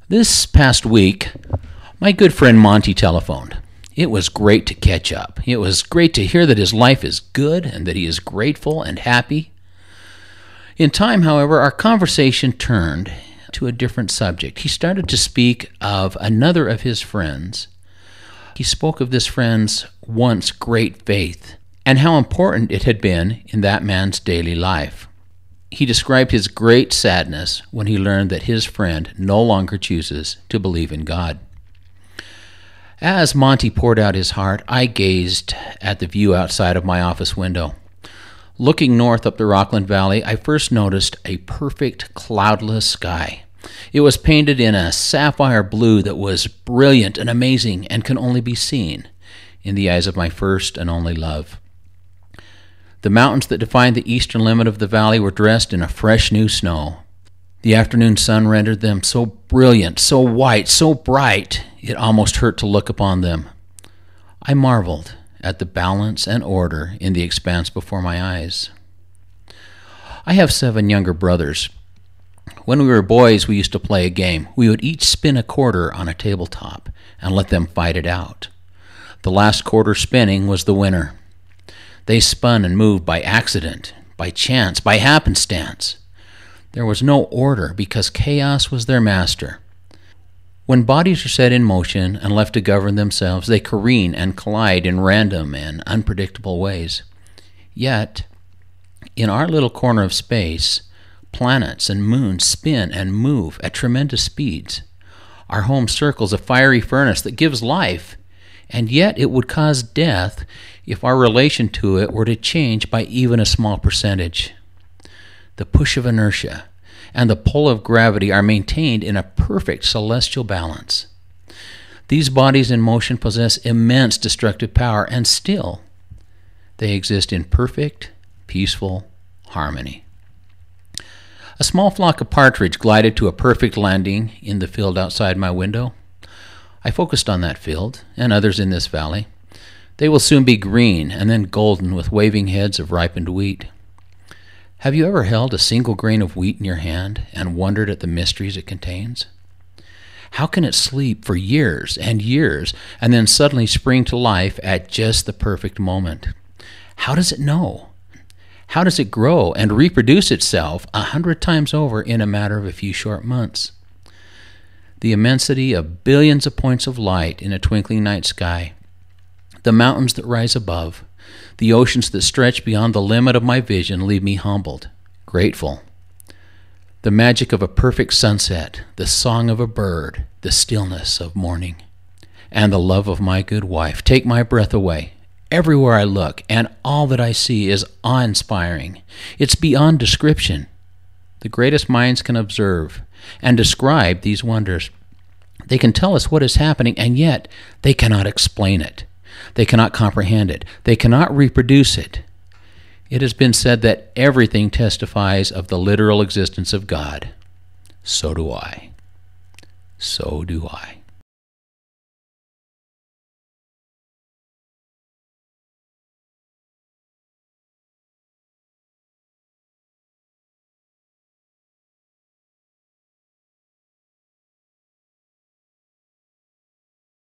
This past week, my good friend Monty telephoned. It was great to catch up. It was great to hear that his life is good and that he is grateful and happy. In time, however, our conversation turned to a different subject. He started to speak of another of his friends. He spoke of this friend's once great faith and how important it had been in that man's daily life. He described his great sadness when he learned that his friend no longer chooses to believe in God. As Monty poured out his heart, I gazed at the view outside of my office window. Looking north up the Rockland Valley, I first noticed a perfect cloudless sky. It was painted in a sapphire blue that was brilliant and amazing and can only be seen in the eyes of my first and only love. The mountains that defined the eastern limit of the valley were dressed in a fresh new snow. The afternoon sun rendered them so brilliant, so white, so bright, it almost hurt to look upon them. I marveled at the balance and order in the expanse before my eyes. I have 7 younger brothers. When we were boys, we used to play a game. We would each spin a quarter on a tabletop and let them fight it out. The last quarter spinning was the winner. They spun and moved by accident, by chance, by happenstance. There was no order because chaos was their master. When bodies are set in motion and left to govern themselves, they careen and collide in random and unpredictable ways. Yet, in our little corner of space, planets and moons spin and move at tremendous speeds. Our home circles a fiery furnace that gives life, and yet it would cause death if our relation to it were to change by even a small percentage. The push of inertia and the pull of gravity are maintained in a perfect celestial balance. These bodies in motion possess immense destructive power, and still they exist in perfect, peaceful harmony. A small flock of partridge glided to a perfect landing in the field outside my window. I focused on that field and others in this valley. They will soon be green and then golden with waving heads of ripened wheat. Have you ever held a single grain of wheat in your hand and wondered at the mysteries it contains? How can it sleep for years and years and then suddenly spring to life at just the perfect moment? How does it know? How does it grow and reproduce itself 100 times over in a matter of a few short months? The immensity of billions of points of light in a twinkling night sky, the mountains that rise above, the oceans that stretch beyond the limit of my vision leave me humbled, grateful. The magic of a perfect sunset, the song of a bird, the stillness of morning, and the love of my good wife take my breath away. Everywhere I look, and all that I see is awe-inspiring. It's beyond description. The greatest minds can observe and describe these wonders. They can tell us what is happening, and yet they cannot explain it. They cannot comprehend it. They cannot reproduce it. It has been said that everything testifies of the literal existence of God. So do I. So do I.